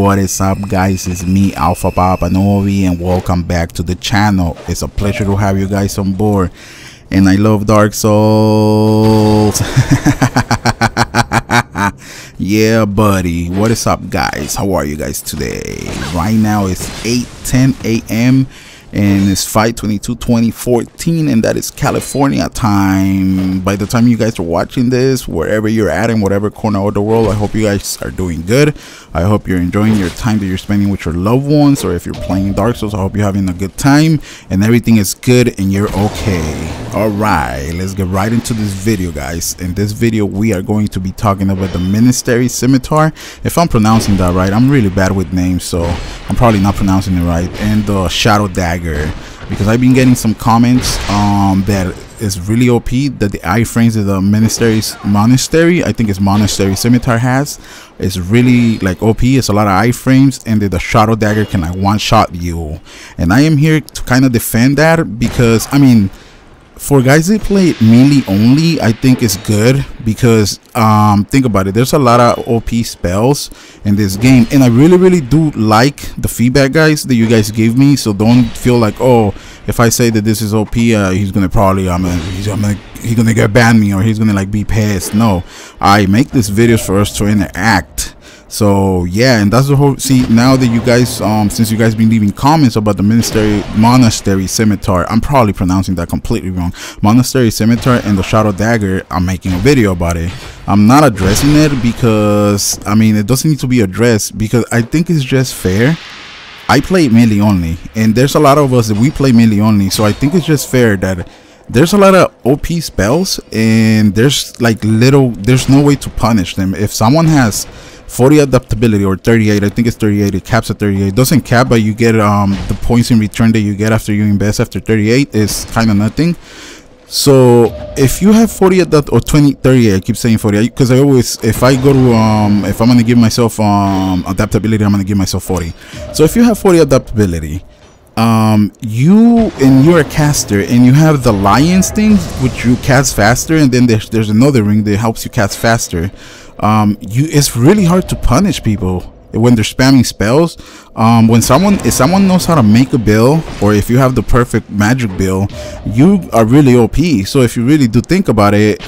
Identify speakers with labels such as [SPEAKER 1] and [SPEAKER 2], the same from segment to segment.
[SPEAKER 1] What is up, guys? It's me, Alpha Papa Novi, and welcome back to the channel. It's a pleasure to have you guys on board, and I love Dark Souls. Yeah, buddy. What is up, guys? How are you guys today? Right now it's 8:10 a.m. and it's 5/22/2014, and that is California time. By the time you guys are watching this, wherever you're at in whatever corner of the world, I hope you guys are doing good. I hope you're enjoying your time that you're spending with your loved ones, or if you're playing Dark Souls, I hope you're having a good time and everything is good and you're okay. All right, let's get right into this video, guys. In this video, we are going to be talking about the Monastery Scimitar. If I'm pronouncing that right, I'm really bad with names, so I'm probably not pronouncing it right. And the Shadow Dagger, because I've been getting some comments that is really OP, that the iframes that the Monastery, I think it's Monastery Scimitar has, is really like OP. It's a lot of iframes, and that the Shadow Dagger can like one-shot you. And I am here to kind of defend that, because I mean, for guys that play it melee only, I think it's good, because think about it, there's a lot of OP spells in this game, and I really do like the feedback, guys, that you guys give me. So don't feel like, oh, if I say that this is OP, he's gonna probably he's gonna get banned me, or he's gonna like be pissed. No, I make these videos for us to interact. So yeah, and that's the whole, see, now that you guys since you guys been leaving comments about the Monastery Scimitar, I'm probably pronouncing that completely wrong, Monastery Scimitar and the Shadow Dagger, I'm making a video about it. I'm not addressing it because I mean, it doesn't need to be addressed, because I think it's just fair. I play melee only, and there's a lot of us that we play melee only, so I think it's just fair that there's a lot of OP spells, and there's like there's no way to punish them. If someone has 40 adaptability or 38, I think it's 38, it caps at 38. It doesn't cap, but you get the points in return that you get after you invest after 38 is kind of nothing. So if you have 40 adapt or 38, I keep saying 40 because I always, if I go to if I'm gonna give myself adaptability, I'm gonna give myself 40. So if you have 40 adaptability, you're a caster, and you have the Lion's thing, which you cast faster, and then there's another ring that helps you cast faster. It's really hard to punish people when they're spamming spells. If someone knows how to make a build, or if you have the perfect magic build, you are really OP. So if you really do think about it,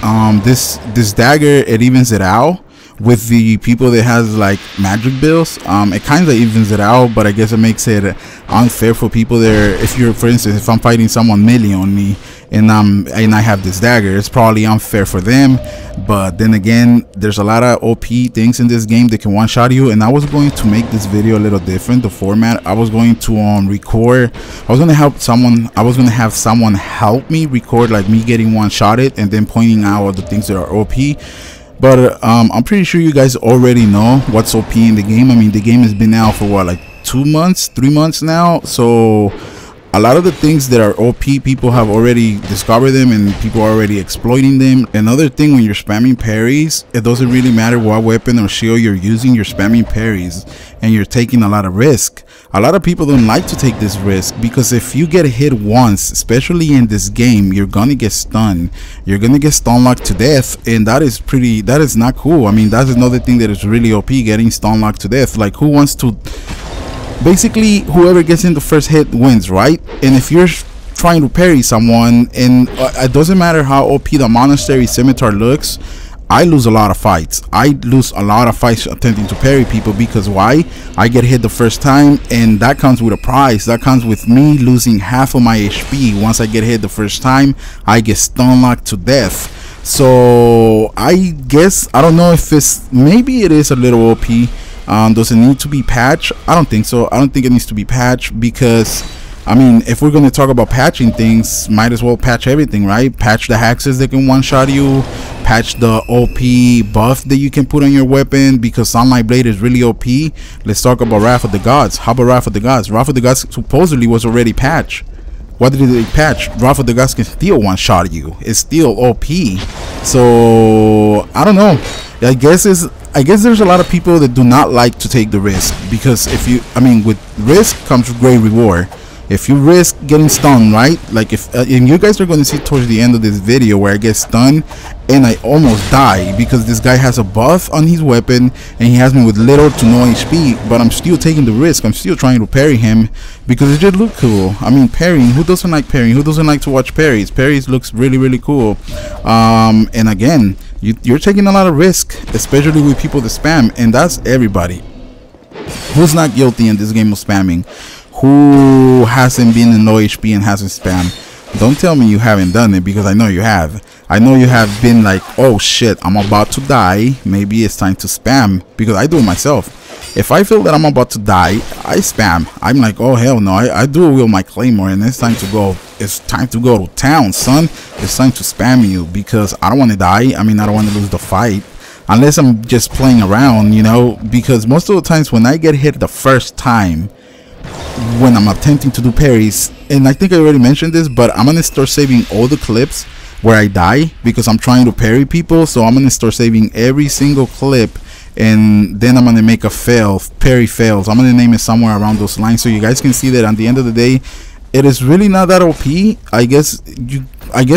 [SPEAKER 1] this dagger, it evens it out with the people that has like magic builds. It kind of evens it out, but I guess it makes it unfair for people there. If you're, for instance, if I'm fighting someone melee on me, and I have this dagger, it's probably unfair for them. But then again, there's a lot of OP things in this game that can one-shot you, and I was going to make this video a little different, the format. I was going to record, I was going to have someone help me record, like me getting one-shotted and then pointing out the things that are OP. But I'm pretty sure you guys already know what's OP in the game. I mean, the game has been out for what, like 2 months, 3 months now. So a lot of the things that are OP, people have already discovered them, and people are already exploiting them. Another thing, when you're spamming parries, it doesn't really matter what weapon or shield you're using, you're spamming parries, and you're taking a lot of risk. A lot of people don't like to take this risk, because if you get hit once, especially in this game, you're gonna get stunned. You're gonna get stun locked to death, and that is not cool. I mean, that's another thing that is really OP, getting stun locked to death. Like, who wants to? Basically, whoever gets in the first hit wins, right? And if you're trying to parry someone, and it doesn't matter how OP the Monastery Scimitar looks, I lose a lot of fights. I lose a lot of fights attempting to parry people, because why? I get hit the first time, and that comes with a price. That comes with me losing half of my HP. Once I get hit the first time, I get stun locked to death. So I guess, I don't know if it's, maybe it is a little OP. Does it need to be patched? I don't think so. I don't think it needs to be patched, because I mean, if we're going to talk about patching things, might as well patch everything, right? Patch the hexes that can one-shot you, patch the OP buff that you can put on your weapon, because Sunlight Blade is really OP. Let's talk about Wrath of the Gods. How about Wrath of the Gods? Wrath of the Gods supposedly was already patched. What did they patch? Wrath of the Gods can still one-shot you. It's still OP. So I don't know. I guess there's a lot of people that do not like to take the risk, because if you, I mean, with risk comes great reward. If you risk getting stunned, right? Like if and you guys are going to see towards the end of this video where I get stunned, and I almost die because this guy has a buff on his weapon and he has me with little to no HP, but I'm still taking the risk. I'm still trying to parry him because it just looks cool. I mean, parrying, who doesn't like parrying? Who doesn't like to watch parries? Parries looks really cool. And again, you're taking a lot of risk, especially with people that spam, and that's everybody. Who's not guilty in this game of spamming? Who hasn't been in low HP and hasn't spammed? Don't tell me you haven't done it, because I know you have. I know you have been like, oh shit, I'm about to die, maybe it's time to spam, because I do it myself. If I feel that I'm about to die, I spam. I'm like, oh hell no, I do it with my claymore, and it's time to go. It's time to go to town, son. It's time to spam you, because I don't want to die. I mean, I don't want to lose the fight, unless I'm just playing around, you know, because most of the times when I get hit the first time, when I'm attempting to do parries, and I think I already mentioned this, but I'm gonna start saving all the clips where I die, because I'm trying to parry people. So I'm gonna start saving every single clip, and then I'm gonna make a parry fails. I'm gonna name it somewhere around those lines, so you guys can see that at the end of the day, it is really not that OP. I guess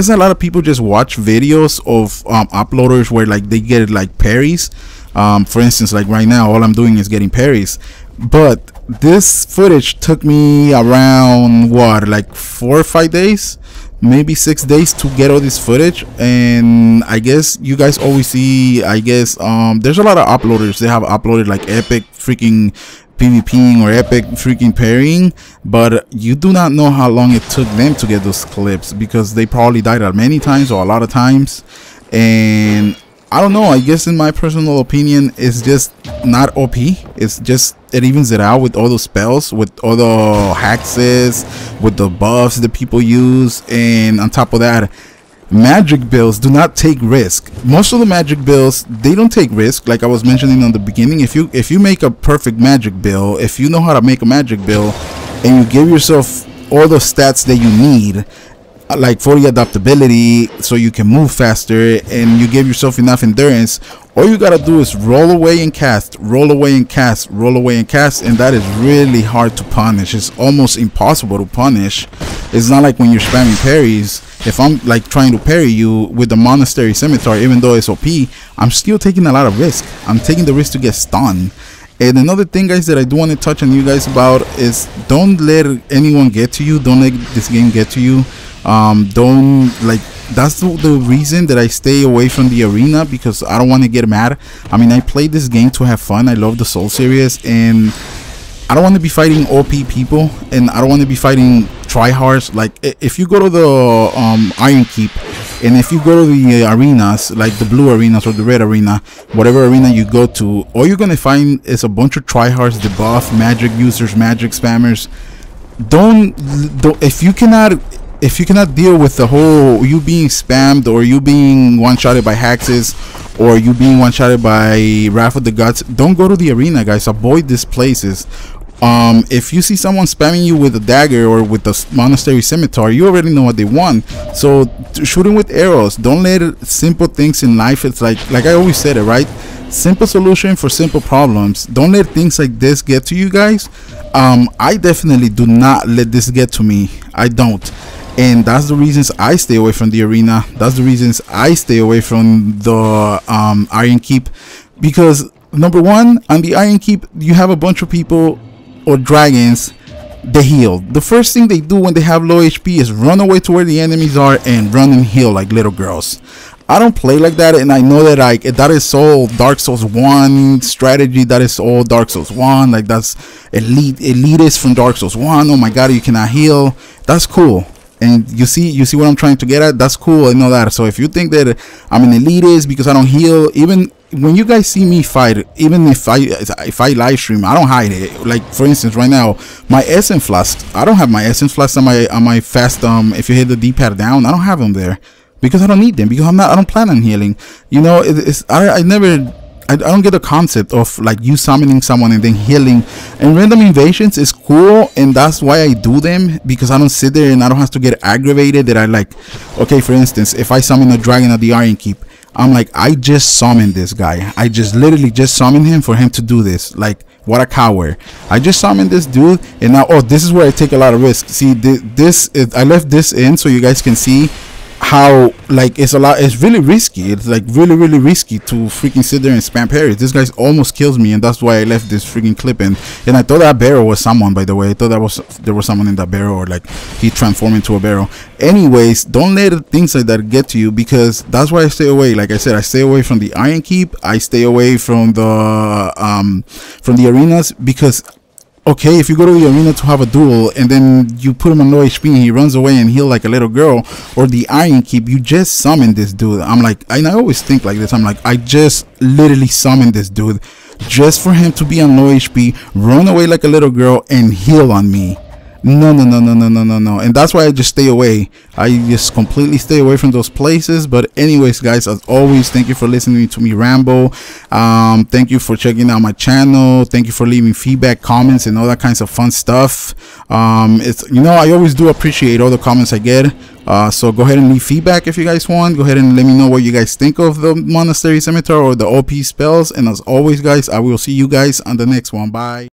[SPEAKER 1] a lot of people just watch videos of uploaders where like they get like parries. For instance, like right now, all I'm doing is getting parries, but this footage took me around what, like 4 or 5 days, maybe 6 days to get all this footage. And I guess you guys always see, I guess there's a lot of uploaders, they have uploaded like epic freaking PvPing or epic freaking parrying, but you do not know how long it took them to get those clips, because they probably died at many times or a lot of times. And I don't know, I guess in my personal opinion, it's just not OP. It's just, it evens it out with all the spells, with all the hexes, with the buffs that people use. And on top of that, magic builds do not take risk. Most of the magic builds, they don't take risk. Like I was mentioning in the beginning, if you make a perfect magic build, if you know how to make a magic build, and you give yourself all the stats that you need, like for the adaptability, so you can move faster, and you give yourself enough endurance, all you gotta do is roll away and cast, roll away and cast, roll away and cast. And that is really hard to punish. It's almost impossible to punish. It's not like when you're spamming parries. If I'm like trying to parry you with the Monastery Scimitar, even though it's OP, I'm still taking a lot of risk. I'm taking the risk to get stunned. And another thing, guys, that I do want to touch on you guys about is, don't let anyone get to you. Don't let this game get to you. Don't, like, that's the reason that I stay away from the arena, because I don't want to get mad. I mean, I played this game to have fun. I love the Soul series, and I don't want to be fighting OP people, and I don't want to be fighting tryhards. Like, if you go to the Iron Keep, and if you go to the arenas, like the blue arenas or the red arena, whatever arena you go to, all you're gonna find is a bunch of tryhards, debuff, magic users, magic spammers. Don't if you cannot deal with the whole you being spammed, or you being one-shotted by hexes, or you being one-shotted by Wrath of the Gods, don't go to the arena, guys. Avoid these places. If you see someone spamming you with a dagger or with the Monastery Scimitar, you already know what they want. So shoot them with arrows. Don't let simple things in life, it's like I always said it, right? Simple solution for simple problems. Don't let things like this get to you guys. I definitely do not let this get to me. I don't. And that's the reasons I stay away from the arena. That's the reasons I stay away from the Iron Keep, because number one, on the Iron Keep, you have a bunch of people or dragons, they heal. The first thing they do when they have low HP is run away to where the enemies are and run and heal like little girls. I don't play like that, and I know that like that is so Dark Souls 1 strategy. That is all Dark Souls 1. Like, that's elitist from Dark Souls 1. Oh my god, you cannot heal. That's cool. And you see what I'm trying to get at? That's cool, I know that. So if you think that I'm an elitist because I don't heal, even when you guys see me fight, even if I live stream, I don't hide it. Like, for instance, right now, my Essence Flask, I don't have my Essence Flask on my fast. If you hit the D-pad down, I don't have them there, because I don't need them, because I don't plan on healing. You know, I don't get the concept of like you summoning someone and then healing. And random invasions is cool, and that's why I do them, because I don't sit there and I don't have to get aggravated that I like, okay, for instance, if I summon a dragon at the Iron Keep, I'm like, I just summoned this guy. I just literally just summoned him for him to do this. Like, what a coward. I just summoned this dude, and now, oh, this is where I take a lot of risks. See, I left this in so you guys can see how like it's really risky. It's like really risky to freaking sit there and spam parries. This guy almost kills me, and that's why I left this freaking clip in. And I thought that barrel was someone, by the way. I thought there was someone in that barrel, or like he transformed into a barrel. Anyways, don't let things like that get to you, because that's why I stay away. Like I said, I stay away from the Iron Keep. I stay away from the arenas, because okay, if you go to the arena to have a duel and then you put him on low HP and he runs away and heal like a little girl, or the Iron Keep, you just summon this dude. I'm like, and I always think like this, I'm like, I just literally summoned this dude just for him to be on low HP, run away like a little girl, and heal on me. No. And that's why I just stay away. I just completely stay away from those places. But anyways, guys, as always, thank you for listening to me ramble. Thank you for checking out my channel. Thank you for leaving feedback, comments, and all that kinds of fun stuff. It's, you know, I always do appreciate all the comments I get. So go ahead and leave feedback if you guys want. Go ahead and let me know what you guys think of the Monastery Scimitar or the OP spells. And as always, guys, I will see you guys on the next one. Bye.